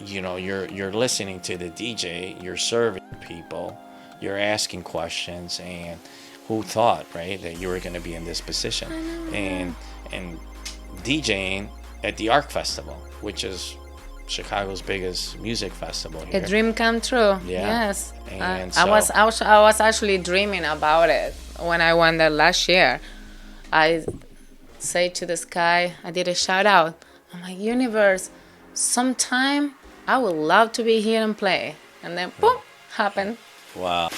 you're listening to the DJ, you're serving people, you're asking questions, and who thought, right, that you were going to be in this position, and DJing at the Arc Festival, which is Chicago's biggest music festival A here. dream come true. Yeah. Yes. And I was actually dreaming about it when I went there last year. I say to the sky, I did a shout out. I'm like, universe, sometime I would love to be here and play. And then boom, happened. Wow.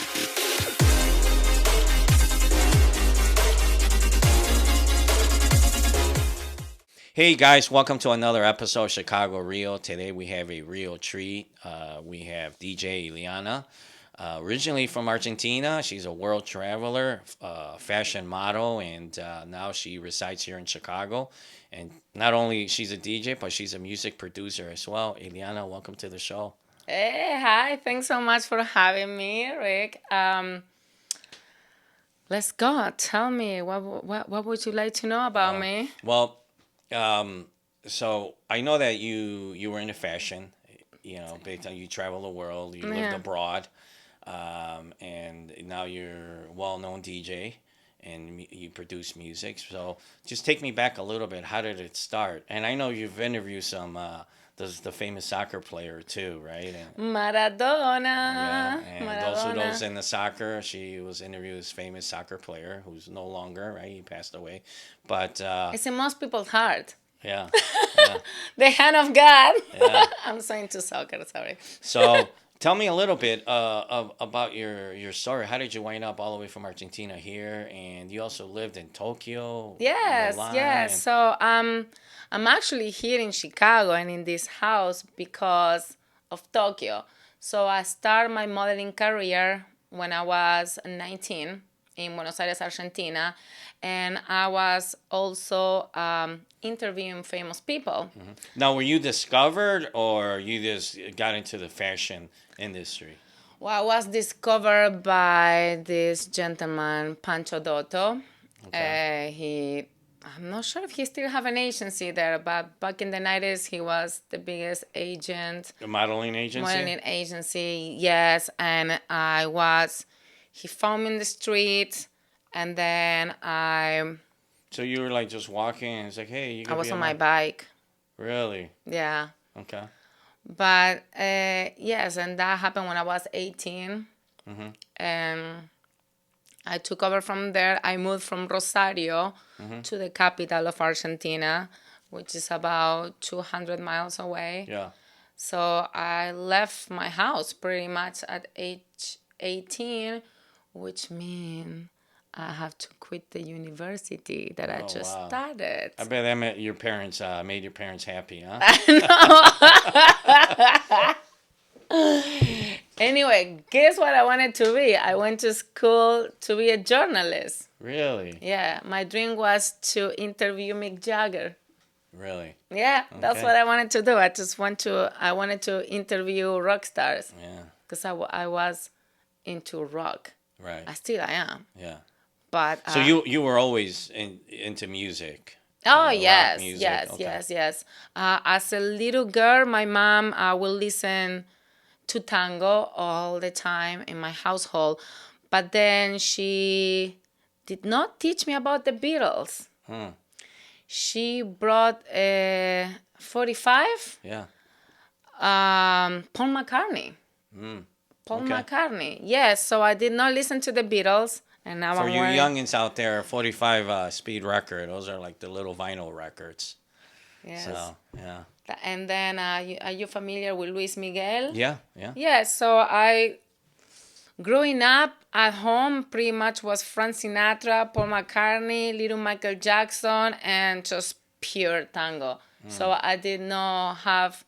Hey guys, welcome to another episode of Chicago Real. Today we have a real treat. We have DJ Eliana, originally from Argentina. She's a world traveler, fashion model, and now she resides here in Chicago. And not only she's a DJ, but she's a music producer as well. Eliana, welcome to the show. Hey, hi. Thanks so much for having me, Rick. Let's go. Tell me, what would you like to know about me? Well, so I know that you were into fashion, based on you travel the world, you lived Yeah. abroad, and now you're a well-known DJ and you produce music. So just take me back a little bit. How did it start? And I know you've interviewed some the famous soccer player too, right? And, yeah, Maradona. and those in the soccer, she was interviewed as famous soccer player who's no longer, right? He passed away, but It's in most people's heart. yeah, yeah. The hand of God. Yeah. I'm so into soccer, sorry. So tell me a little bit about your story. How did you wind up all the way from Argentina here? And you also lived in Tokyo, Yes, Milan, yes. and- So I'm actually here in Chicago and in this house because of Tokyo. So I started my modeling career when I was 19 in Buenos Aires, Argentina, and I was also interviewing famous people. Now, were you discovered, or you just got into the fashion industry? Well, I was discovered by this gentleman, Pancho Dotto. Okay. I'm not sure if he still have an agency there, but back in the 90s, he was the biggest agent, A modeling agency. modeling agency, yes. And he found me in the street, and then So you were like just walking, and it's like, hey, you I could was be on a my model. bike, Really? yeah. Okay. But yes, and that happened when I was 18. Mhm. And I took over from there. I moved from Rosario to the capital of Argentina, which is about 200 miles away. Yeah. So I left my house pretty much at age 18, which means I have to quit the university that I Oh, just wow. started. I bet that made your parents happy, huh? Anyway, guess what I wanted to be? I went to school to be a journalist. Really? Yeah, my dream was to interview Mick Jagger. Really? Yeah, that's Okay. what I wanted to do. I wanted to interview rock stars Yeah. because I was into rock. Right. I am. Yeah. But So you were always into music. oh rock yes, music, yes, okay. yes. As a little girl, my mom will listen to tango all the time in my household, but then she did not teach me about the Beatles. Hmm. She brought a 45, Yeah. Paul McCartney. Mm. Paul Okay. McCartney. Yes, so I did not listen to the Beatles, and now For I'm you wearing. youngins out there, 45 speed record. Those are like the little vinyl records. Yes. So yeah. And then, are you familiar with Luis Miguel? Yeah. Yeah. Yes. So growing up at home, pretty much was Frank Sinatra, Paul McCartney, little Michael Jackson, and just pure tango. So I did not have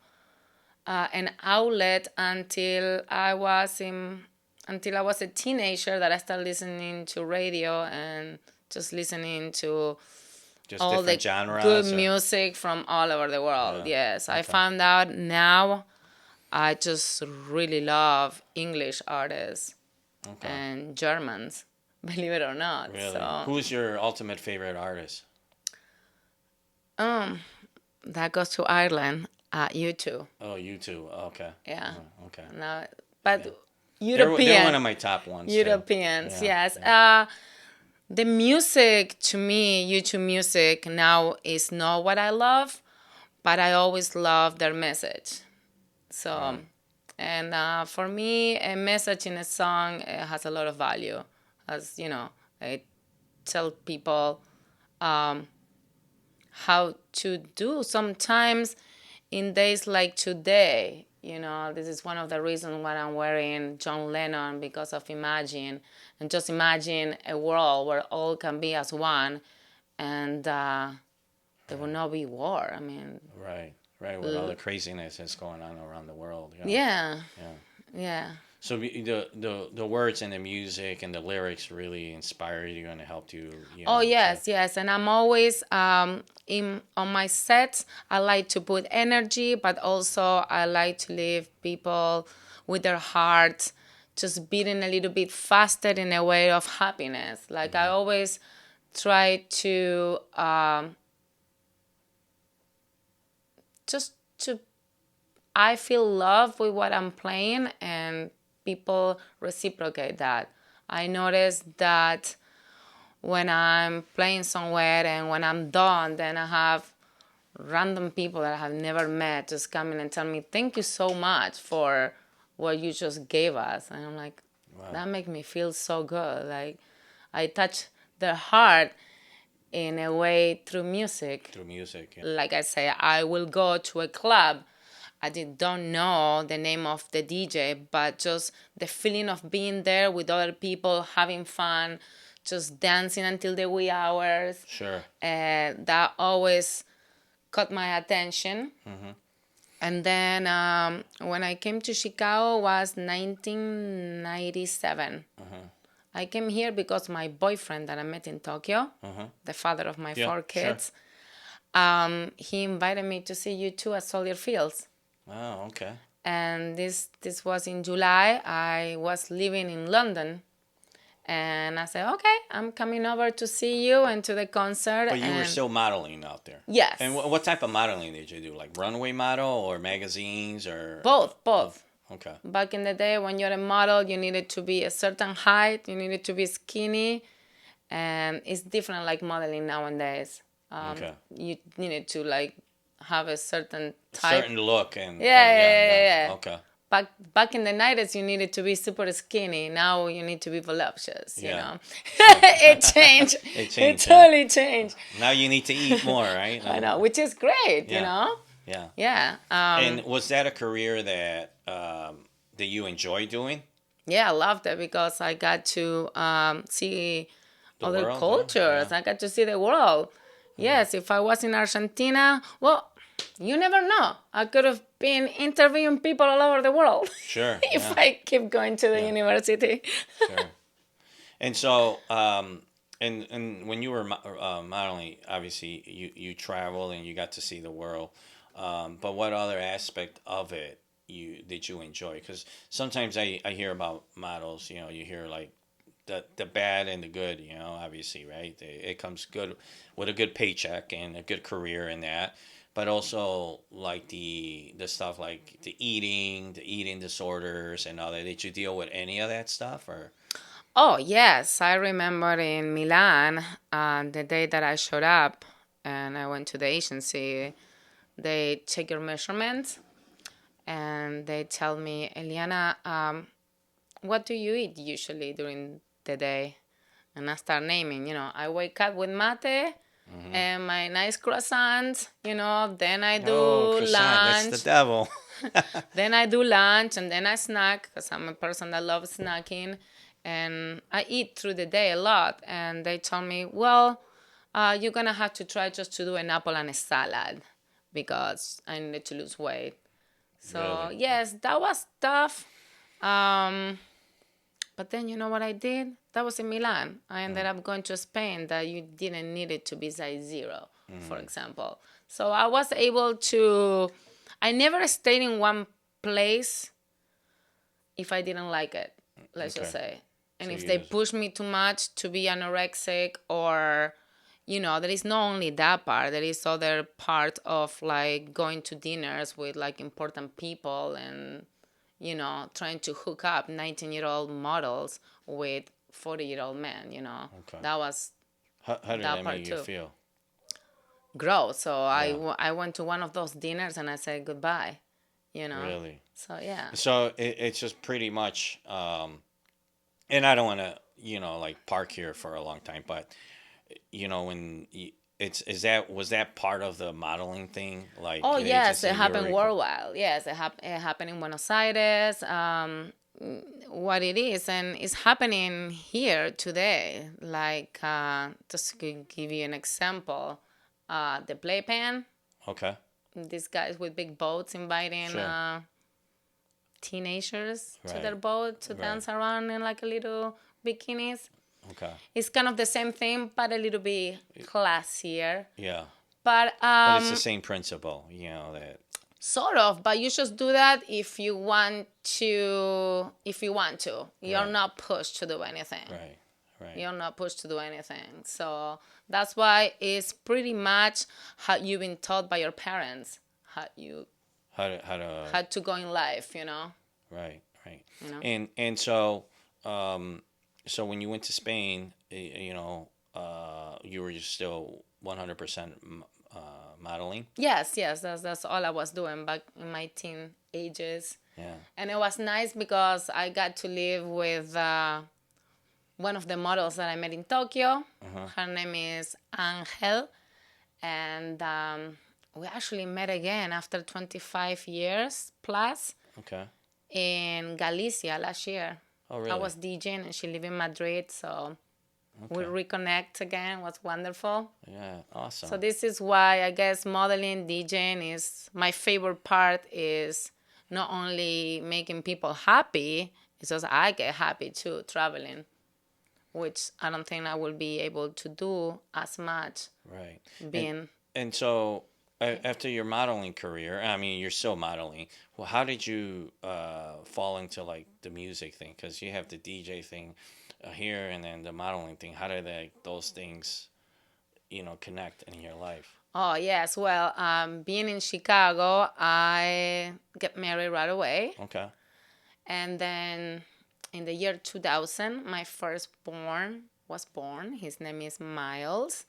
an outlet until I was a teenager that I started listening to radio and just listening to Just all the different genres. good or- music from all over the world. Yeah, Yes, I okay. found out now I just really love English artists Okay. and Germans, believe it or not. Really? So Who's your ultimate favorite artist? that goes to Ireland. You too. Oh, you too. Okay. Yeah. Okay. No, Yeah. but They're one European. of my top ones too. Europeans, Yeah. yes. Yeah. The music to me, YouTube music now is not what I love, but I always love their message. So, Right. and for me, a message in a song has a lot of value. As you know, I tell people um, how to do. Sometimes in days like today, this is one of the reasons why I'm wearing John Lennon because of Imagine. And just imagine a world where all can be as one and there will Right. not be war. I mean, Right. Right. With all the craziness that's going on around the world. Yeah. yeah, Yeah. yeah. So the words and the music and the lyrics really inspired you and helped you. Oh To yes, yes, and I'm always in on my sets. I like to put energy, but also I like to leave people with their hearts just beating a little bit faster in a way of happiness. Like I hmm always try to just to I feel love with what I'm playing, and people reciprocate that. I notice that when I'm playing somewhere and when I'm done, then I have random people that I have never met just come in and tell me, thank you so much for what you just gave us. And I'm like, Wow. that makes me feel so good. Like I touch their heart in a way through music. Through music. Yeah. Like I say, I will go to a club. Don't know the name of the DJ, but just the feeling of being there with other people, having fun, just dancing until the wee hours. Sure. That always caught my attention. hmm And then when I came to Chicago was 1997. hmm I came here because my boyfriend that I met in Tokyo, hmm the father of my Yeah. four Sure. kids, he invited me to see you too at Soldier Fields. Oh. Okay. And this was in July. I was living in London, and I said, "Okay, I'm coming over to see you and to the concert." But you were And still modeling out there. And yes, what type of modeling did you do? Like runway model or magazines or both, both? both. Okay. Back in the day, when you're a model, you needed to be a certain height, you needed to be skinny, and it's different like modeling nowadays. Okay. You needed to like have a certain type. Certain look and Yeah, yeah, yeah, yeah, yeah. yeah. Okay. Back in the 90s, you needed to be super skinny. Now you need to be voluptuous. Yeah. So It changed. it It changed. Yeah. totally changed. Now you need to eat more, right? I know, which is great. Yeah. Yeah. Yeah. And was that a career that you enjoy doing? Yeah, I loved it because I got to see The other world, yeah, cultures. yeah. I got to see the world. Yes, if I was in Argentina, well, you never know. I could have been interviewing people all over the world Sure, if yeah, I keep going to the yeah, university. sure. And so, and when you were modeling, obviously you traveled and you got to see the world. But what other aspect of it did you enjoy? Because sometimes I hear about models. You hear like the bad and the good. Obviously, right? It comes good with a good paycheck and a good career in that. But also like the stuff like the eating disorders and all that. Did you deal with any of that stuff or? Oh, yes. I remember in Milan, the day that I showed up and I went to the agency, they take your measurements and they tell me, Eliana, what do you eat usually during the day? And I start naming, I wake up with mate hmm and my nice croissant, then I Oh, do croissant. That's the lunch. devil. Then I do lunch and then I snack because I'm a person that loves snacking. And I eat through the day a lot. And they told me, well, you're going to have to try just to do an apple and a salad because I needed to lose weight. So, Really? yes, that was tough. Um, but then you know what I did? That was in Milan. I ended up going to Spain that you didn't need it to be size 0, for Mm-hmm. example. So I was able to, I never stayed in one place if I didn't like it, let's just Okay. say. And So if you they just push me too much to be anorexic or, there is not only that part, there is other part of like going to dinners with like important people and, trying to hook up 19-year-old models with 40-year-old men. Okay. That was How did that that part make you too. feel? Gross. So Yeah. I went to one of those dinners and I said goodbye, you know. Really? So yeah. So it's just pretty much, and I don't want to, like park here for a long time, but when it's is that was that part of the modeling thing? Like Oh they just yes, say it you're happened worldwide. Yes, it happened in Buenos Aires. What it is, and it's happening here today. Like just to give you an example, the playpen. okay. These guys with big boats inviting Sure. teenagers to Right. their boat to Right. dance around in like a little bikinis. Okay. It's kind of the same thing, but a little bit classier. Yeah. But But it's the same principle, that. sort of, but you just do that if you want to. If you want to, you're Right. not pushed to do anything. Right. Right. You're not pushed to do anything. So that's why it's pretty much how you've been taught by your parents, how you How to. had to go in life. Right. Right. You know. And so so when you went to Spain, you were just still 100% modeling. Yes, yes, that's all I was doing back in my teen ages. Yeah. And it was nice because I got to live with one of the models that I met in Tokyo. Uh-huh. Her name is Angel. And we actually met again after 25 years plus Okay. in Galicia last year. Oh, really? I was DJing and she lived in Madrid. So we Okay. reconnect again. It was wonderful. Yeah. Awesome. So this is why I guess modeling, DJing is my favorite part. Is not only making people happy, it's just I get happy too traveling, which I don't think I will be able to do as much Right. being. And so after your modeling career, I mean, you're still modeling. Well, how did you fall into like the music thing? Because you have the DJ thing here, and then the modeling thing. How did those things, connect in your life? Oh yes, well, being in Chicago, I get married right away, Okay. and then in the year 2000, my firstborn was born. His name is Miles.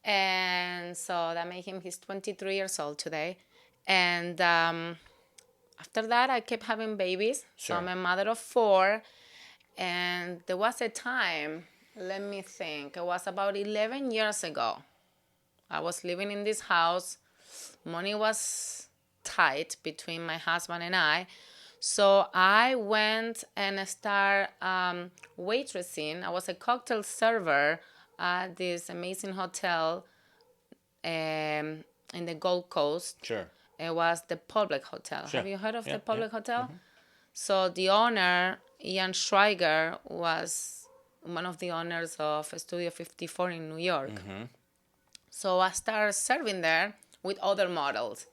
And so that made him, he's 23 years old today. And after that, I kept having babies. So Sure. I'm a mother of four. And there was a time, let me think, it was about 11 years ago. I was living in this house. Money was tight between my husband and I. So I went and started waitressing. I was a cocktail server at this amazing hotel in the Gold Coast. Sure. It was the Public Hotel. Sure. Have you heard of Yeah, the Public yeah. Hotel? So the owner, Ian Schweiger, was one of the owners of Studio 54 in New York. So I started serving there with other models.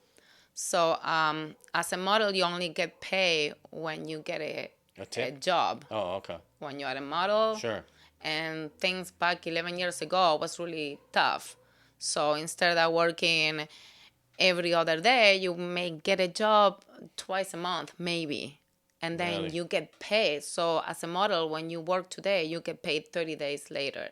So as a model, you only get paid when you get A a tip? job. Oh, okay. When you are a model, Sure. and things back 11 years ago was really tough. So instead of working every other day, you may get a job twice a month, maybe. And then Really? you get paid. So as a model, when you work today, you get paid 30 days later.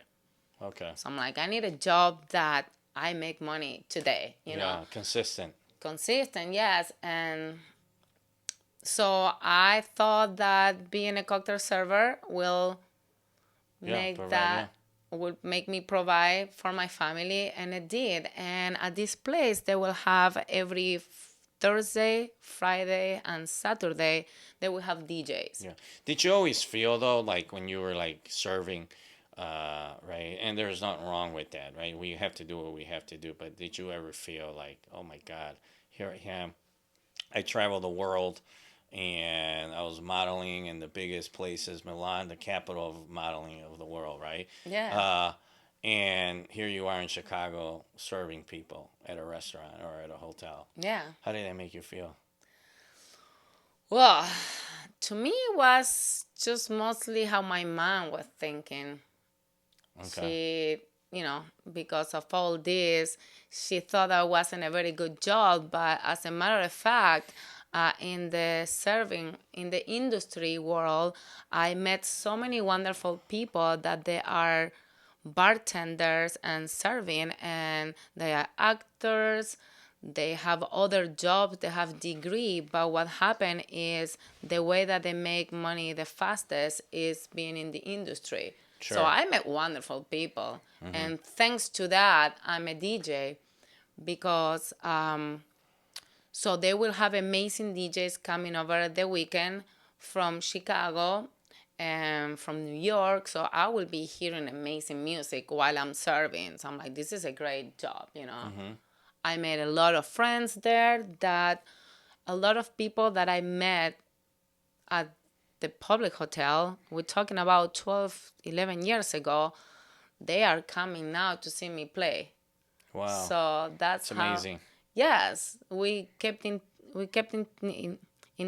Okay. So I'm like, I need a job that I make money today, Yeah, consistent. Consistent, yes. And so I thought that being a cocktail server will make provide, that would make me provide for my family, and it did. And at this place they will have every Thursday, Friday, and Saturday they will have DJs. Yeah. Did you always feel though, like when you were like serving, right? And there's nothing wrong with that, right? We have to do what we have to do. But did you ever feel like, oh my God, here I am. I travel the world, and I was modeling in the biggest places, Milan, the capital of modeling of the world, right? Yeah. And here you are in Chicago serving people at a restaurant or at a hotel. Yeah. How did that make you feel? Well, to me it was just mostly how my mom was thinking. Okay. because of all this, she thought that wasn't a very good job. But as a matter of fact, in the industry world, I met so many wonderful people that they are bartenders and serving, and they are actors, they have other jobs, they have degree, but what happened is the way that they make money the fastest is being in the industry. So Sure. I met wonderful people, and thanks to that, I'm a DJ because so they will have amazing DJs coming over the weekend from Chicago and from New York. So I will be hearing amazing music while I'm serving. So I'm like, this is a great job. I made a lot of friends there that a lot of people that I met at the public hotel, we're talking about 12, 11 years ago, they are coming now to see me play. Wow. So that's It's how. amazing. Yes, we kept in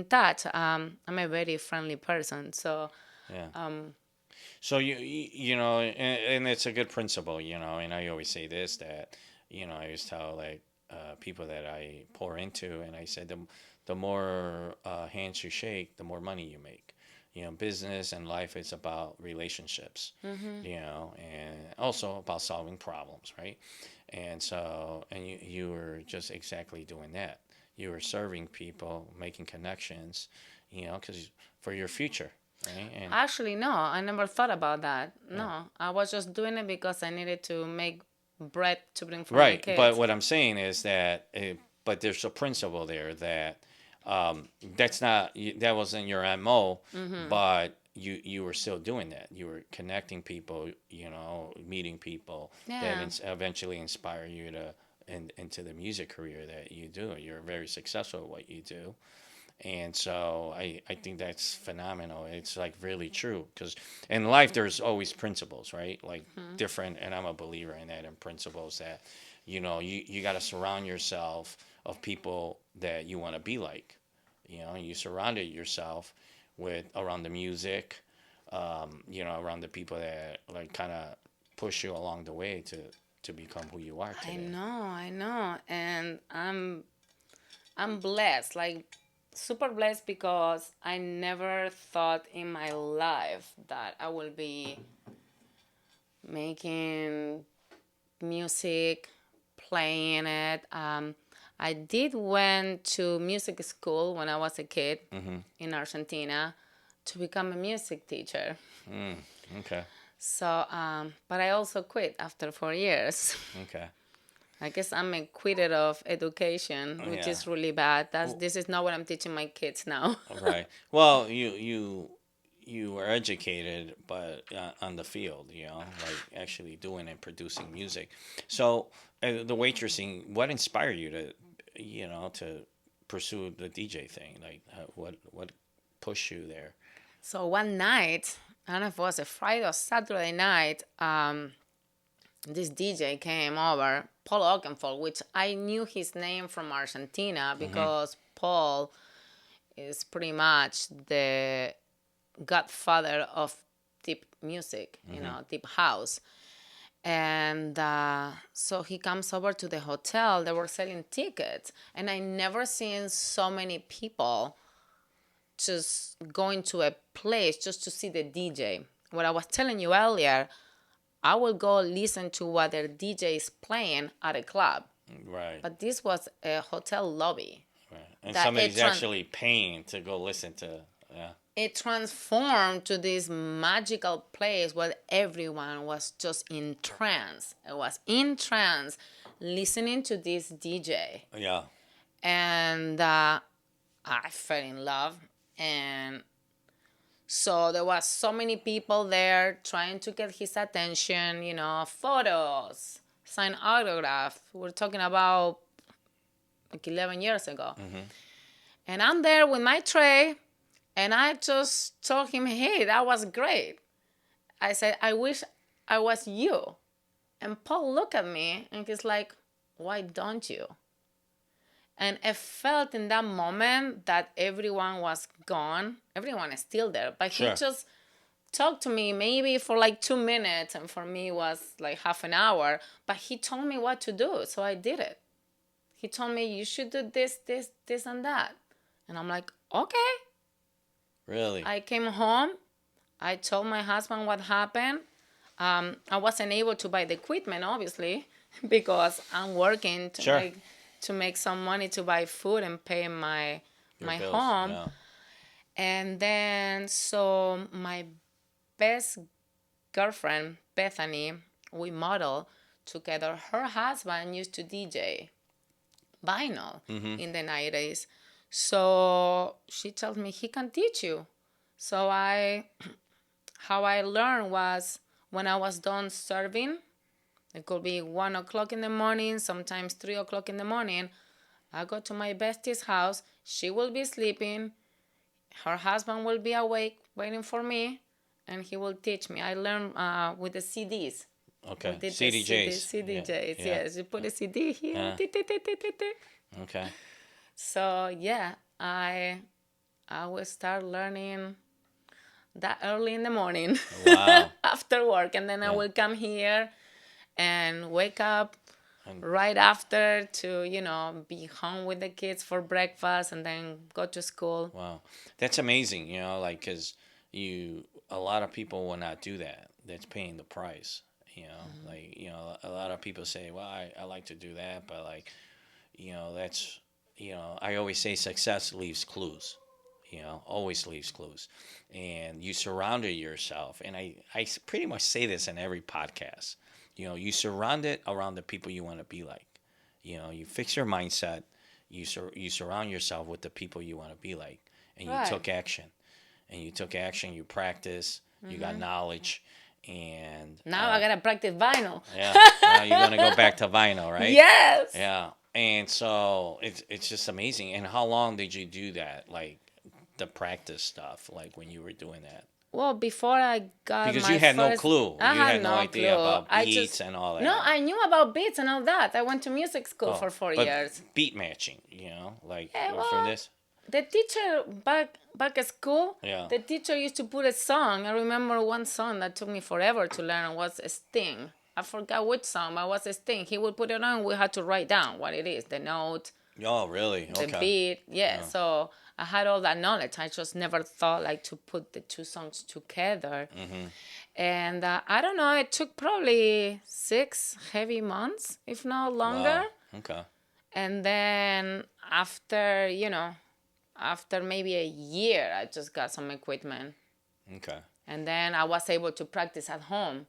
touch. I'm a very friendly person, so Yeah. So and it's a good principle, and I always say this that, I always tell like people that I pour into, and I said the more hands you shake, the more money you make. Business and life is about relationships, and also about solving problems, right? And so, and you were just exactly doing that. You were serving people, making connections, because for your future, right? And actually, no, I never thought about that. No, I was just doing it because I needed to make bread to bring for my right, but kids. what I'm saying is that, but there's a principle there that that's not that wasn't your MO, but you were still doing that. You were connecting people, meeting people that Yeah. eventually inspire you to into the music career that you do. You're very successful at what you do. And so I think that's phenomenal. It's like really true because in life there's always principles, right? Like different, and I'm a believer in that, in principles that, you got to surround yourself of people that you want to be like. You surrounded yourself with around the music, around the people that like kind of push you along the way to become who you are today. I know, and I'm blessed, like super blessed because I never thought in my life that I will be making music, playing it. I did went to music school when I was a kid in Argentina to become a music teacher. Mm, okay. So, but I also quit after 4 years. Okay. I guess I'm a quitter of education, which Yeah. is really bad. This is not what I'm teaching my kids now. Right. Well, you were educated, but on the field, like actually doing and producing music. So the waitressing, what inspired you to, to pursue the DJ thing? Like, what pushed you there? So one night, I don't know if it was a Friday or Saturday night, this DJ came over, Paul Oakenfold, which I knew his name from Argentina Mm-hmm. because Paul is pretty much the godfather of deep music, Mm-hmm. deep house. And so he comes over to the hotel. They were selling tickets, and I never seen so many people just going to a place just to see the DJ. What I was telling you earlier, I will go listen to what their DJ is playing at a club, Right. but this was a hotel lobby Right. And that somebody's actually paying to go listen to. Yeah. it transformed to this magical place where everyone was just in trance. It was in trance listening to this DJ. Yeah. And I fell in love. And so there was so many people there trying to get his attention, photos, sign autograph. We're talking about like 11 years ago. Mm-hmm. And I'm there with my tray, and I just told him, hey, that was great. I said, I wish I was you. And Paul looked at me and he's like, why don't you? And I felt in that moment that everyone was gone. Everyone is still there. But he Sure. just talked to me maybe for like 2 minutes, and for me it was like half an hour, but he told me what to do, so I did it. He told me, you should do this, this, this, and that. And I'm like, okay. Really? I came home. I told my husband what happened. I wasn't able to buy the equipment, obviously, because I'm working to Sure. make some money to buy food and pay my Your bills, home. yeah. And then, so my best girlfriend, Bethany, we model together. Her husband used to DJ vinyl in the 90s. So she told me he can teach you. So how I learned was when I was done serving, it could be 1 o'clock in the morning, sometimes 3 o'clock in the morning. I go to my bestie's house. She will be sleeping. Her husband will be awake waiting for me, and he will teach me. I learned with the CDs. Okay. We did CDJs. The CDJs, Yeah. yes. You put a CD here. Yeah. Okay. So yeah, I will start learning that early in the morning. Wow. After work, and then I Yeah. will come here and wake up And- right after to be home with the kids for breakfast and then go to school. Wow. That's amazing, like, because a lot of people will not do that. That's paying the price, like, a lot of people say, well, I like to do that, but like, that's, I always say success leaves clues. Always leaves clues. And you surrounded yourself, and I pretty much say this in every podcast. You surround it around the people you want to be like. You fix your mindset. You surround yourself with the people you want to be like, and you Right. took action. And you took action. You practice. You got knowledge, and Now I gotta practice vinyl. yeah. Now you're gonna go back to vinyl, right? Yes. Yeah. And so it's just amazing. And how long did you do that? Like the practice stuff, like when you were doing that? Well, before I got Because my you had no first- clue. I You had no idea clue. about I beats and all that. No, I knew about beats and all that. I went to music school Oh, for 4 but years. beat matching, like Yeah, from well, this. The teacher back at school, Yeah. the teacher used to put a song. I remember one song that took me forever to learn was a Sting. I forgot which song, but it was a Sting. He would put it on. We had to write down what it is, the note, Oh, really? the Okay. beat. Yeah, so I had all that knowledge. I just never thought like to put the two songs together. And I don't know. It took probably 6 heavy months, if not longer. Wow. Okay. And then after maybe a year, I just got some equipment. Okay. And then I was able to practice at home.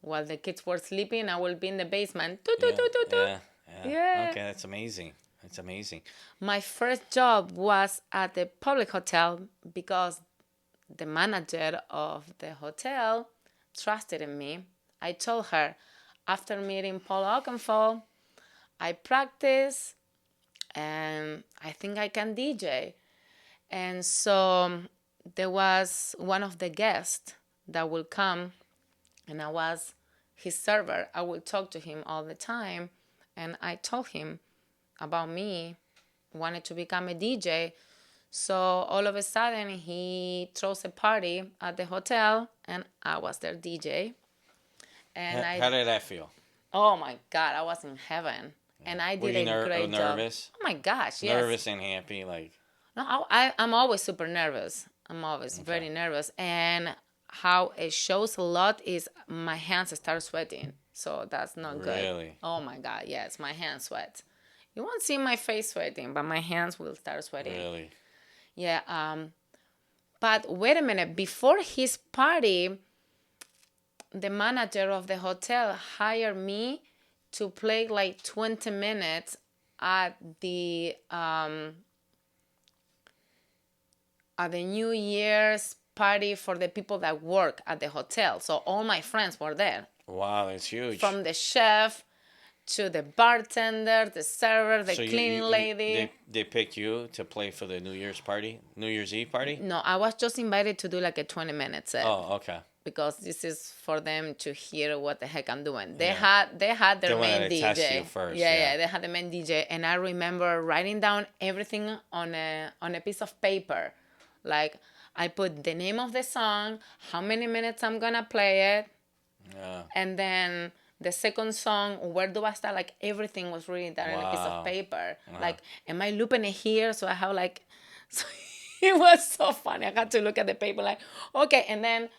While the kids were sleeping, I will be in the basement. Yeah. Yeah. Okay, that's amazing. That's amazing. My first job was at the public hotel because the manager of the hotel trusted in me. I told her, after meeting Paul Oakenfold, I practice and I think I can DJ. And so there was one of the guests that will come, and I was his server. I would talk to him all the time, and I told him about me, wanted to become a DJ. So all of a sudden, he throws a party at the hotel, and I was their DJ. And How did that feel? oh my God, I was in heaven. And I Were did you a great job. nervous? Oh my gosh, yes. Nervous and happy, like. No, I'm always super nervous. I'm always very nervous. And how it shows a lot is my hands start sweating. So that's not good. Really? Oh my God, yes, my hands sweat. You won't see my face sweating, but my hands will start sweating. Really? Yeah. But wait a minute. Before his party, the manager of the hotel hired me to play like 20 minutes at the New Year's party for the people that work at the hotel. So all my friends were there. Wow, that's huge. From the chef to the bartender, the server, the So cleaning lady. They picked you to play for the New Year's Eve party? No, I was just invited to do like a 20-minute set. Oh, okay. Because this is for them to hear what the heck I'm doing. They Yeah. had their They main wanted to DJ. test you first, Yeah, yeah. they had the main DJ, and I remember writing down everything on a piece of paper, Like I put the name of the song, how many minutes I'm gonna play it, Yeah. and then the second song, where do I start? Like everything was written down in a piece of Wow. paper. Uh-huh. Like, am I looping it here? So I have like, so it was so funny. I had to look at the paper like, okay, and then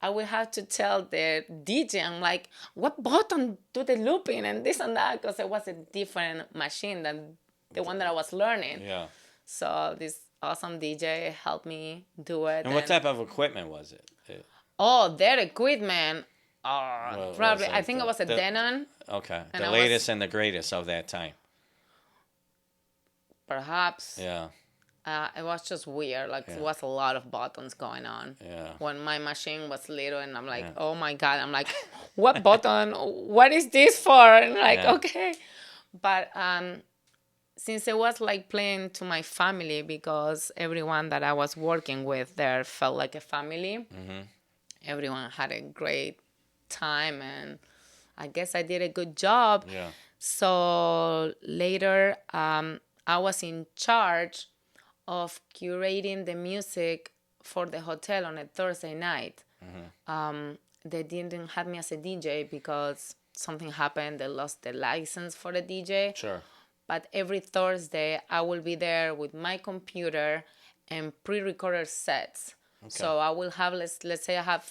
I will have to tell the DJ, I'm like, what button do the looping and this and that, because it was a different machine than the one that I was learning. Yeah. So this awesome DJ helped me do it. And what type of equipment was it? Oh, their equipment. Was Probably. I like think it was a Denon, okay, and the I latest was and the greatest of that time. perhaps. Yeah. It was just weird. Like Yeah. there was a lot of buttons going on. Yeah. When my machine was little, and I'm like, Yeah. oh my god! I'm like, what button? What is this for? And like, Yeah. okay, but since it was like playing to my family, because everyone that I was working with there felt like a family. Mm-hmm. Everyone had a great time, and I guess I did a good job. Yeah. So later, I was in charge of curating the music for the hotel on a Thursday night. They didn't have me as a DJ because something happened. They lost the license for the DJ. Sure. But every Thursday, I will be there with my computer and pre-recorded sets. Okay. So I will have, let's say I have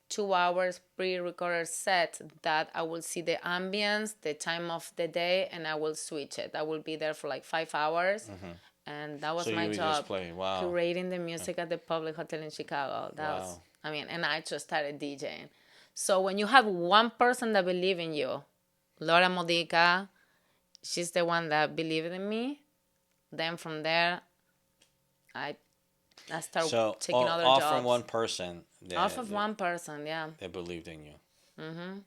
2 hours pre-recorded set that I will see the ambience, the time of the day, and I will switch it. I will be there for like 5 hours. And that was So my you would job, just play. Wow. curating the music at the public hotel in Chicago. That was, Wow. I mean, and I just started DJing. So when you have one person that believes in you, Laura Modica, she's the one that believed in me. Then from there, I started So taking other all jobs. from one person Off of one person, yeah. that believed in you. Mm-hmm.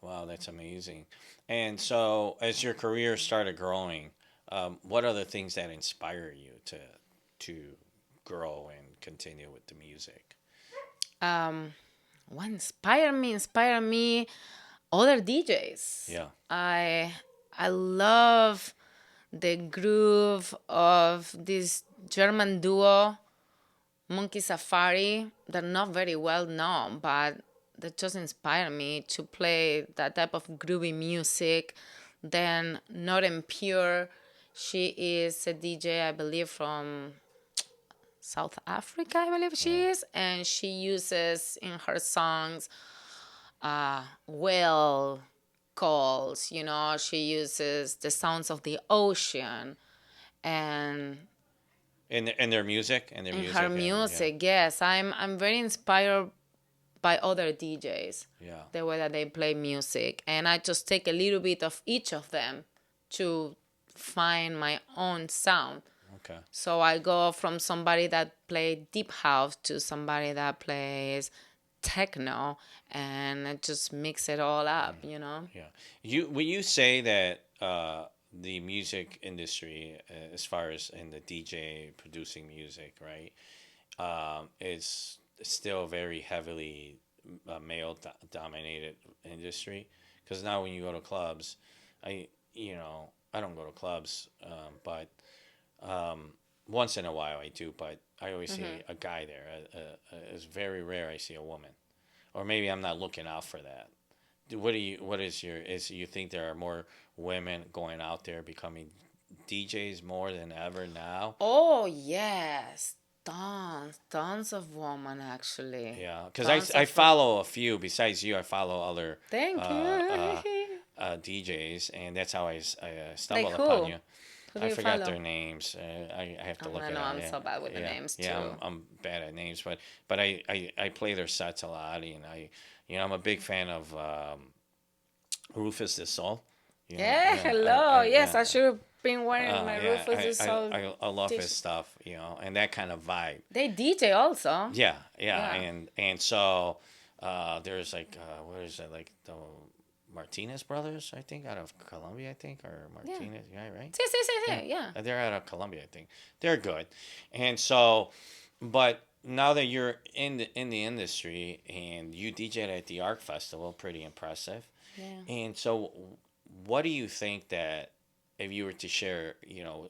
Wow, that's amazing. And so as your career started growing, what are the things that inspire you to grow and continue with the music? What inspired me other DJs. Yeah. I love the groove of this German duo, Monkey Safari. They're not very well known, but they just inspire me to play that type of groovy music. Then Not Impure, she is a DJ, I believe, from South Africa, I believe she is, and she uses in her songs whale calls. She uses the sounds of the ocean, and In their music and their in music her and, music. Yes, I'm very inspired by other DJs, yeah. the way that they play music, and I just take a little bit of each of them to find my own sound. Okay. So I go from somebody that played deep house to somebody that plays techno, and I just mix it all up. Yeah. When you say that the music industry, as far as in the DJ producing music, right, is still very heavily male dominated industry. Because now when you go to clubs, I don't go to clubs, but once in a while I do. But I always see a guy there. It's very rare I see a woman, or maybe I'm not looking out for that. What is you think there are more women going out there becoming DJs more than ever now? Oh yes, tons of women actually. Yeah, because Tons I of follow a few besides you. I follow other Thank uh, you. DJs, and that's how I stumbled Like upon who? you. Who do I you forgot follow? their names. I have to look I it know up. I'm Yeah. so bad with the Yeah, names yeah, too. I'm bad at names, but I play their sets a lot, and I'm a big fan of Rufus the Soul. Yeah, hello. Yes, Yeah. I should have been wearing my Yeah, Rufus Soul. I love his t- stuff, and that kind of vibe. They DJ also. Yeah, Yeah. and so there's like what is it, like the Martinez brothers, I think, out of Colombia, I think, or Martinez, yeah, right? Sí, sí, sí, sí. Yeah. They're out of Colombia, I think. They're good, and so, but now that you're in the industry and you DJed at the Arc Festival, pretty impressive. Yeah. And so, what do you think that if you were to share,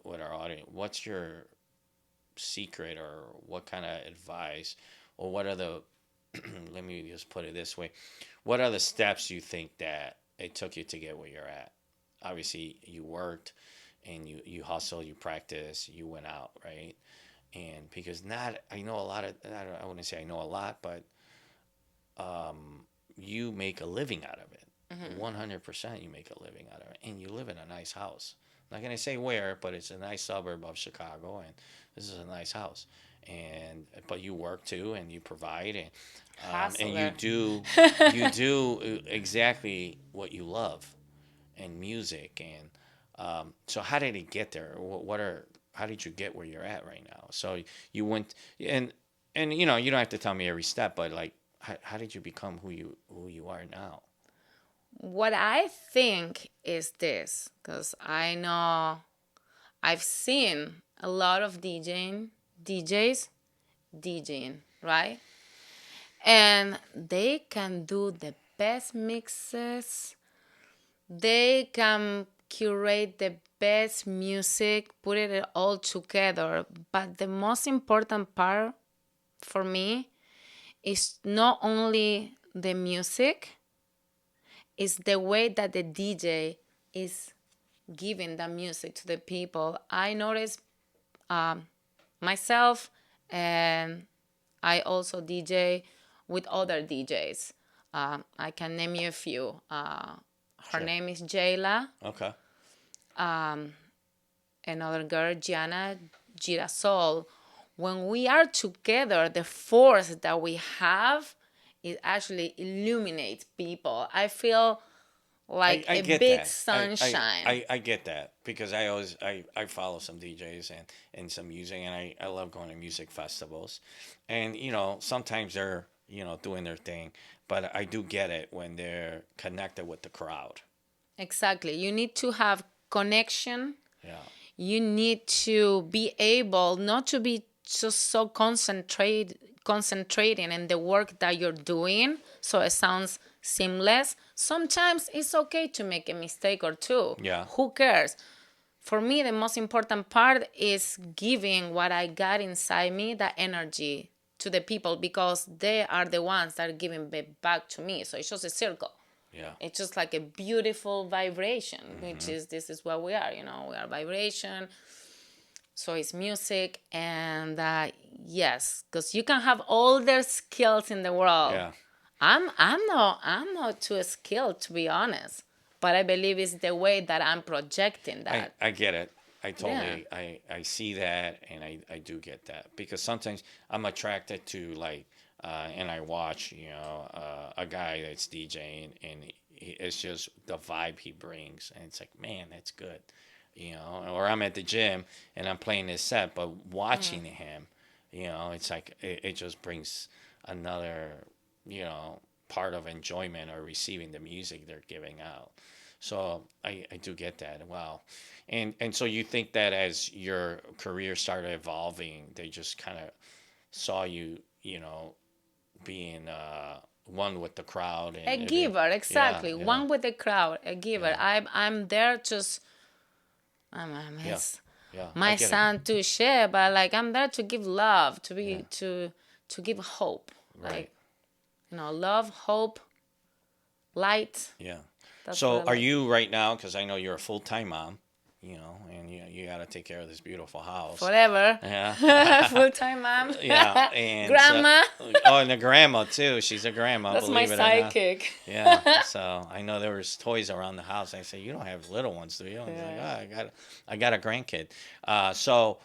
with our audience, what's your secret or what kind of advice or what are the let me just put it this way. What are the steps you think that it took you to get where you're at? Obviously, you worked and you hustle, you practice, you went out, right? And because not, I know a lot of, I wouldn't say I know a lot, but you make a living out of it. 100% you make a living out of it. And you live in a nice house. I'm not going to say where, but it's a nice suburb of Chicago, and this is a nice house. And but you work too, and you provide, and Hustler. you do exactly what you love, and music, and so how did it get there? What are how did you get where you're at right now? So you went and you know you don't have to tell me every step, but like how did you become who you are now? What I think is this, because I know I've seen a lot of DJs DJing, right? And they can do the best mixes. They can curate the best music, put it all together. But the most important part for me is not only the music, it's the way that the DJ is giving the music to the people. I noticed myself, and I also DJ with other DJs. I can name you a few. Her Sure. name is Jayla. Okay. Another girl, Gianna Girasol. When we are together, the force that we have, it actually illuminates people. I feel like I a get big that. sunshine. I get that because I follow some DJs and some music and I love going to music festivals, and you know sometimes they're you know doing their thing, but I do get it when they're connected with the crowd. Exactly. You need to have connection. Yeah. You need to be able not to be just so concentrating in the work that you're doing so it sounds seamless. Sometimes it's okay to make a mistake or two. Yeah. Who cares? For me, the most important part is giving what I got inside me, that energy, to the people, because they are the ones that are giving it back to me. So it's just a circle. Yeah. It's just like a beautiful vibration, which is this is what we are. We are vibration. So it's music, and yes, because you can have all the skills in the world. Yeah. I'm not too skilled, to be honest, but I believe it's the way that I'm projecting that. I get it. I Yeah. totally I see that and I do get that because sometimes I'm attracted to like and I watch you know a guy that's DJing and it's just the vibe he brings and it's like man that's good you know or I'm at the gym and I'm playing this set but watching him you know it's like it just brings another you know part of enjoyment or receiving the music they're giving out. So I do get that. Wow. And so you think that as your career started evolving, they just kind of saw you, you know, being one with the crowd A and everything. giver, Yeah, exactly. yeah, One with the crowd, a giver. yeah, I'm there just. yeah, It's yeah. I my get it. son to share, but like I'm there to give love, Yeah, to give hope, right. like love, hope, light. Yeah. That's what So I are like. you right now, because I know you're a full-time mom, you know, and you got to take care of this beautiful house. Forever, Yeah. full time mom, Yeah, and so, grandma. oh, and the grandma too. She's a grandma, That's my believe it or not. sidekick. Yeah, so I know there was toys around the house. I say, you don't have little ones, do you? And he's like, Yeah. oh, I got a grandkid. So,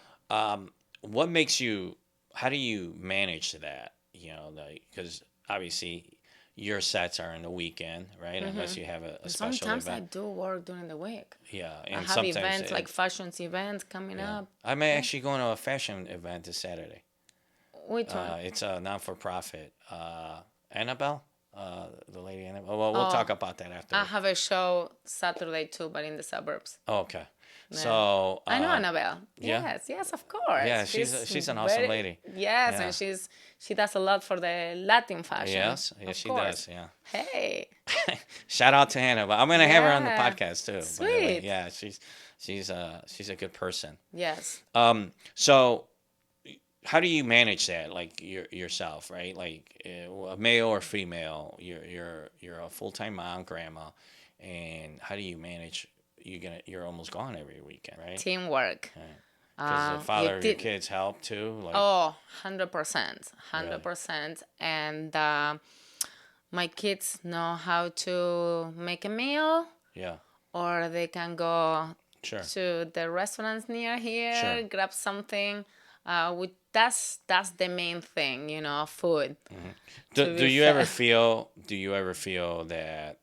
what makes you? How do you manage that? You know, because obviously your sets are in the weekend, right? Unless you have a special Sometimes I event. do work during the week. Yeah, I and have sometimes events like fashions events coming yeah. up. I'm actually going to a fashion event this Saturday. Which one? It's a non-for-profit. Annabelle, the lady Annabelle. Well, we'll Oh, talk about that after. I have a show Saturday too, but in the suburbs. Oh, okay. Yeah. So, I know Annabelle. yeah, Yes, of course. yeah, she's an awesome lady. Yes, Yeah. and she does a lot for the Latin fashion. Yes, yes, Of she course. does. Yeah. Hey, Shout out to Hannah, but I'm gonna have her on the yeah, podcast too. By the way, sweet. yeah, she's a good person. Yes. So how do you manage that, like yourself, right? Like a male or female, you're a full time mom, grandma, and how do you manage? You're almost gone every weekend, right? Teamwork. Because the You father of your did. kids help too, like Oh, 100%. really. 100%. And my kids know how to make a meal, Yeah, or they can go sure, to the restaurants near sure. here, grab something. That's the main thing, food. Do, To do be you ever fair, feel that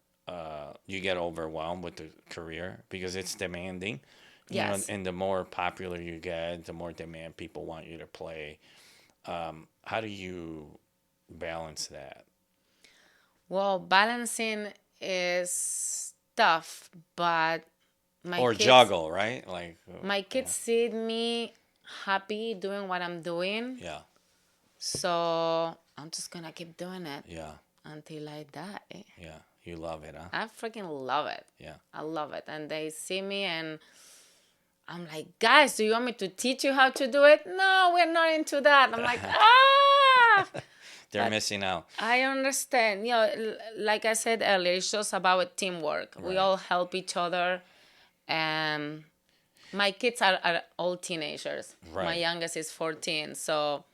you get overwhelmed with the career because it's demanding, yes. and the more popular you get, the more demand people want you to play. How do you balance that Well, balancing is tough, but my or kids, juggle, right? Like, my yeah, kids see me happy doing what I'm doing, yeah, so I'm just gonna keep doing it yeah, until I die. yeah. You love it, huh? I freaking love it. Yeah. I love it. And they see me and I'm like, guys, do you want me to teach you how to do it? No, we're not into that. I'm like, ah! They're But missing out. I understand. Like I said earlier, it's just about teamwork. We Right. all help each other. And my kids are all teenagers. My Right. youngest is 14, so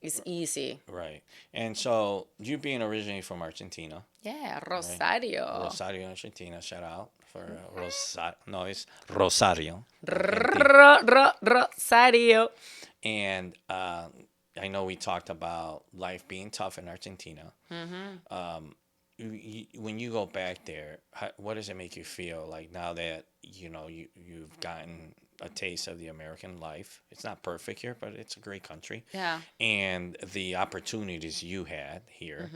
it's easy. Right. And so you being originally from Argentina, Yeah, right? Rosario. Rosario, Argentina. Shout out for Rosario. No, it's Rosario, Argentina. Rosario. And I know we talked about life being tough in Argentina. When you go back there, what does it make you feel like now that you've gotten a taste of the American life? It's not perfect here, but it's a great country, Yeah. and the opportunities you had here.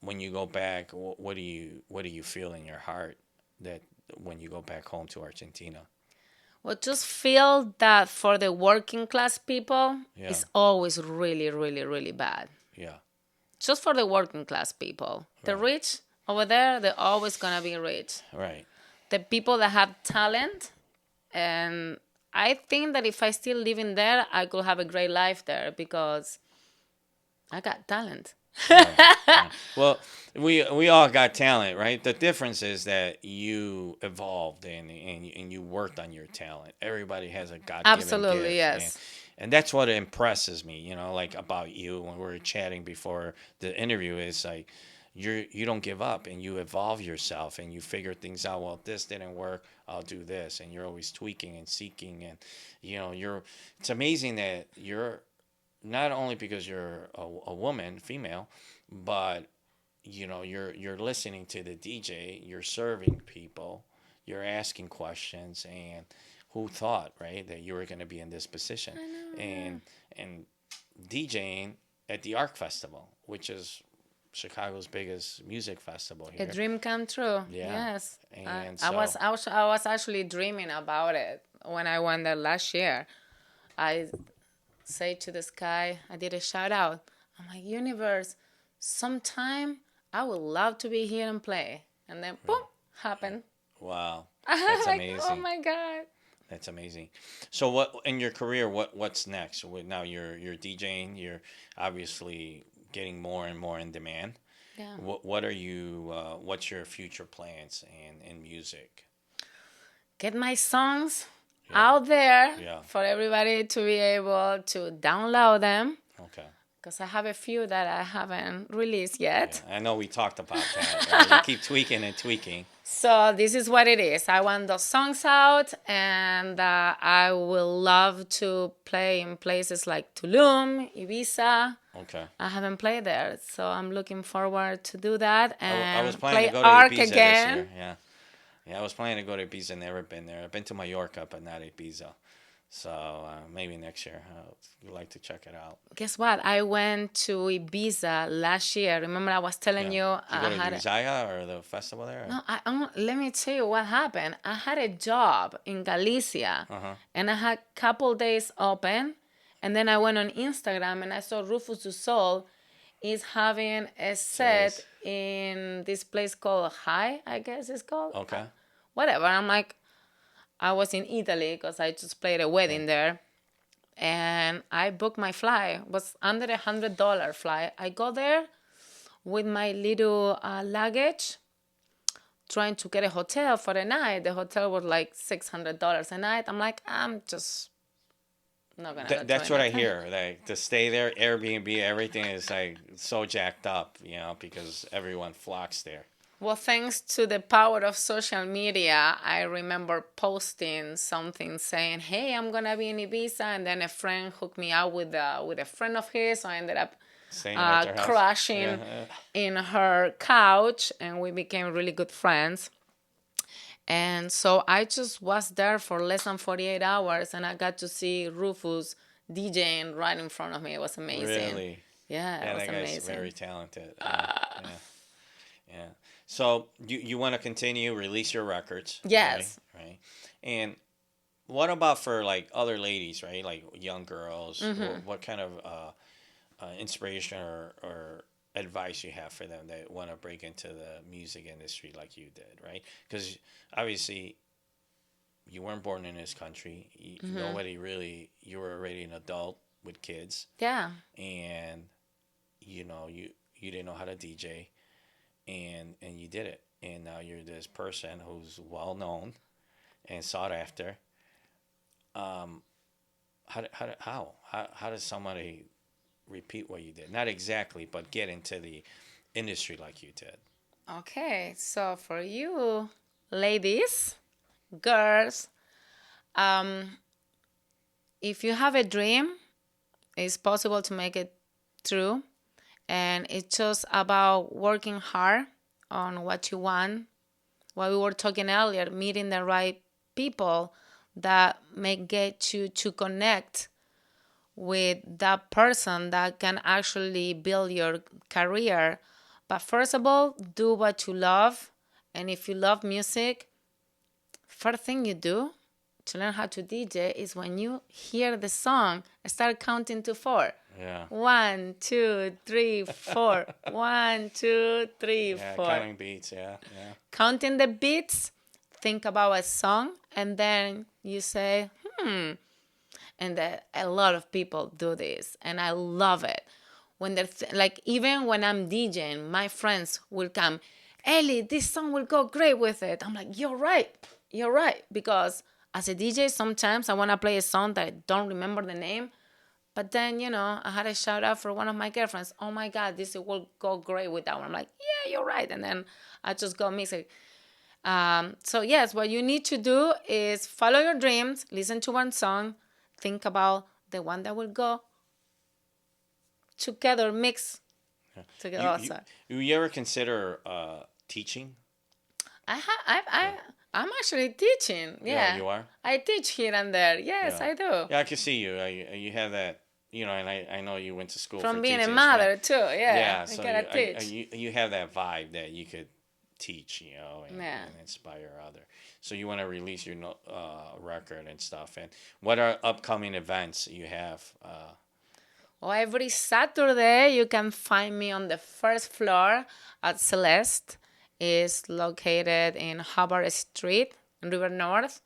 When you go back, what do you feel in your heart that when you go back home to Argentina? Well, just feel that for the working class people, Yeah, it's always really, really, really bad. yeah, Just for the working class people. The right, rich over there, they're always gonna be rich. right. The people that have talent, and I think that if I still live in there, I could have a great life there because I got talent. Right. Right. Well, we all got talent, right? The difference is that you evolved and you worked on your talent. Everybody has a God given Absolutely, gift, yes. and that's what impresses me. Like about you when we were chatting before the interview is like you don't give up and you evolve yourself and you figure things out. Well, this didn't work. I'll do this, and you're always tweaking and seeking, and you're. It's amazing that you're not only because you're a woman, female, but you're listening to the DJ, you're serving people, you're asking questions, and who thought, right, that you were going to be in this position, I know, yeah. and DJing at the Arc Festival, which is Chicago's biggest music festival A here. dream come true. Yeah, Yes. and I was actually dreaming about it when I went there last year. I say to the sky, I did a shout out. I'm like, universe, sometime I would love to be here and play. And then boom, happened. wow, I'm that's like, oh amazing. my God. That's amazing. So what in your career? What's next? Now you're DJing. You're obviously getting more and more in demand. Yeah. What are you? What's your future plans in music? Get my songs Yeah. out there Yeah. for everybody to be able to download them. Okay. Because I have a few that I haven't released Yeah. yet. I know we talked about that. Right? You keep tweaking and tweaking. So this is what it is. I want those songs out, and I will love to play in places like Tulum, Ibiza. Okay. I haven't played there, so I'm looking forward to do that I was and planning to play go to Arc Ibiza this again. year. Yeah. Yeah. I was planning to go to Ibiza. Never been there. I've been to Mallorca, but not Ibiza. So maybe next year. I'd like to check it out. Guess what? I went to Ibiza last year. Remember, I was telling Yeah. you Did you go I to the had. Izaya or the festival there? No, let me tell you what happened. I had a job in Galicia, Uh-huh. and I had couple days open, and then I went on Instagram and I saw Rufus Du Sol is having a set Jeez. in this place called High, I guess it's called. Okay. Whatever. I'm like, I was in Italy because I just played a Yeah. wedding there. and I booked my flight. It was under $100 flight. I go there with my little luggage, trying to get a hotel for the night. The hotel was like $600 a night. I'm like, I'm just not gonna go That's to what I anything. hear. Like to stay there, Airbnb, everything is like so jacked up, because everyone flocks there. Well, thanks to the power of social media, I remember posting something saying, "Hey, I'm gonna be in Ibiza," and then a friend hooked me up with a friend of his. So I ended up Staying at their house. crashing Yeah. in her couch, and we became really good friends. And so I just was there for less than 48 hours, and I got to see Rufus DJing right in front of me. It was amazing. Really. Yeah, it Yeah, was that guy's amazing. very talented. Yeah. Yeah. So you want to continue, release your records, right? Yes. Right. And what about for like other ladies, right? Like young girls. What kind of inspiration or advice you have for them that want to break into the music industry like you did, right? Because obviously you weren't born in this country. Nobody really. You were already an adult with kids, Yeah. and you didn't know how to DJ, and you did it, and now you're this person who's well known and sought after. Um, how does somebody repeat what you did? Not exactly, but get into the industry like you did. Okay, so for you, ladies, girls, um, if you have a dream, it's possible to make it true. And it's just about working hard on what you want. What we were talking earlier, meeting the right people that may get you to connect with that person that can actually build your career. But first of all, do what you love. And if you love music, first thing you do to learn how to DJ is when you hear the song, start counting to four. Yeah. 1, 2, 3, 4. 1, 2, 3, Yeah, 4. counting beats. Yeah, yeah. Counting the beats, think about a song, and then you say, and that a lot of people do this, and I love it. When they're like, even when I'm DJing, my friends will come, Ellie, this song will go great with it. I'm like, you're right, because as a DJ, sometimes I want to play a song that I don't remember the name, but then I had a shout out for one of my girlfriends. Oh my God, this will go great with that one. I'm like, yeah, you're right, and then I just go mix it. So yes, what you need to do is follow your dreams, listen to one song, think about the one that will go together, mix together. You Also, you ever consider teaching? I'm actually teaching. Yeah, Yeah, you are. I teach here and there. Yes, Yeah. I do. Yeah, I can see you. You have that. And I know you went to school for From being a teaching as well. mother too. Yeah, Yeah, I so gotta you, teach. you have that vibe that you could teach, Yeah. and inspire other. So you want to release your record and stuff. And what are upcoming events you have? Well, every Saturday you can find me on the first floor at Celeste. It's located in Hubbard Street, in River North.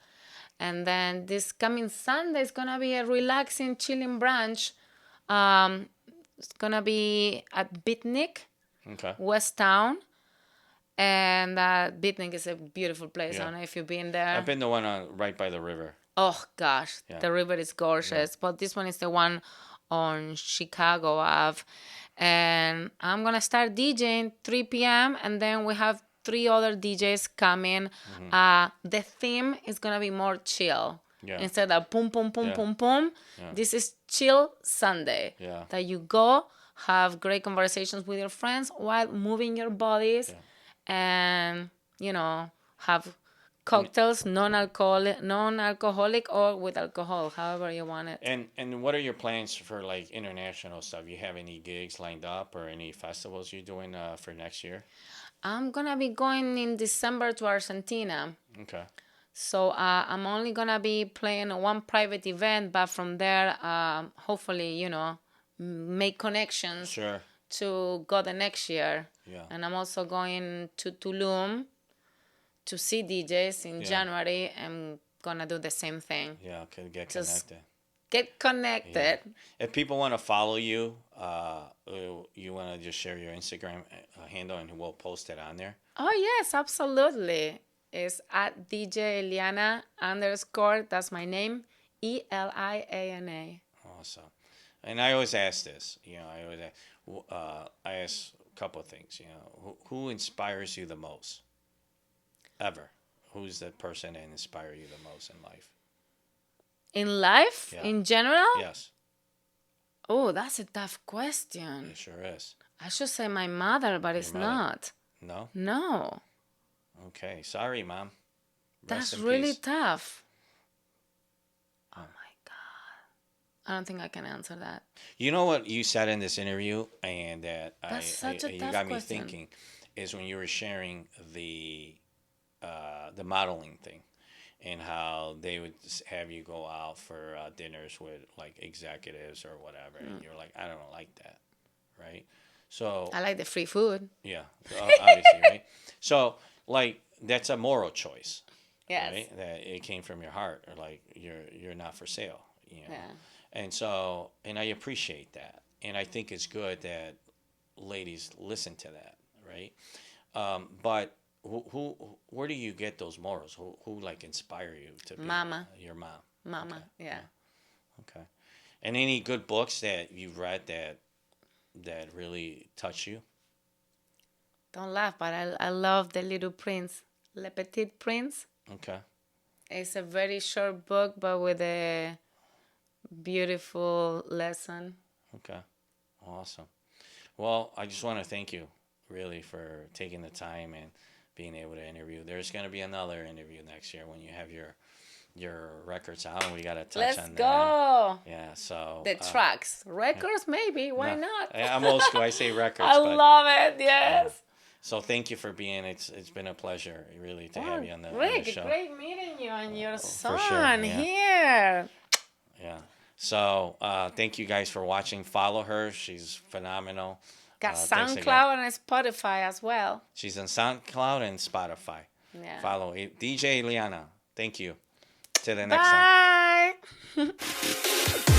And then this coming Sunday is gonna be a relaxing, chilling brunch. It's gonna be at Beatnik Okay. West Town, and Beatnik is a beautiful place. I Yeah. don't know if you've been there. I've been the one on right by the river. Oh gosh, Yeah. the river is gorgeous. But this one is the one on Chicago Ave. And I'm gonna start DJing 3 p.m. and then we have three other DJs coming. The theme is gonna be more chill. Yeah. Instead of boom boom boom Yeah. boom boom. Yeah. This is chill Sunday. Yeah. That you go, have great conversations with your friends while moving your bodies and have cocktails, non-alcoholic or with alcohol, however you want it. And what are your plans for like international stuff? You have any gigs lined up or any festivals you're doing for next year? I'm gonna be going in December to Argentina. Okay. So I'm only gonna be playing one private event, but from there, hopefully, make connections Sure. to go the next year. Yeah. And I'm also going to Tulum to see DJs in Yeah. January. I'm gonna do the same thing. Yeah. Could get Just connected. Get connected. If people want to follow you, you want to just share your Instagram handle and we'll post it on there. Oh, yes, absolutely. It's at DJ Eliana underscore, that's my name, Eliana. Awesome. And I always ask this, I ask a couple of things, who inspires you the most ever? Who's the person that inspires you the most in life? In life, Yeah. in general? Yes, Oh, that's a tough question. it sure is. I should say my mother, but it's mother. not. No? No, Okay. Sorry, Mom. that's Rest in really peace. tough. Oh my God. I don't think I can answer that. You know what you said in this interview, and that That's such a you tough got me question. thinking, is when you were sharing the modeling thing, and how they would have you go out for dinners with like executives or whatever, and you're like, I don't like that, right? So I like the free food. yeah, obviously, right? So like that's a moral choice, Yes. right? That it came from your heart, or like you're not for sale, Yeah. And so, and I appreciate that, and I think it's good that ladies listen to that, right? But where do you get those morals? Who like inspire you to be Mama. your mom? Mama. Okay. Yeah. Okay. And any good books that you've read that really touch you? Don't laugh, but I love The Little Prince. Le Petit Prince. Okay. It's a very short book, but with a beautiful lesson. Okay. Awesome. Well, I just want to thank you really for taking the time and being able to interview. There's going to be another interview next year when you have your records out, and we got to touch Let's on that. go. Yeah. So The tracks. Records, maybe. Why no, not? I'm old school. I say records. I but, love it. Yes. So thank you for being. It's been a pleasure really to have you on the Rick, show. great meeting you and your for son sure, yeah. here. Yeah. So thank you guys for watching. Follow her. She's phenomenal. Got Thanks again. SoundCloud and Spotify as well. She's on SoundCloud and Spotify. Yeah. Follow DJ Eliana. Thank you. Till the next time. Bye.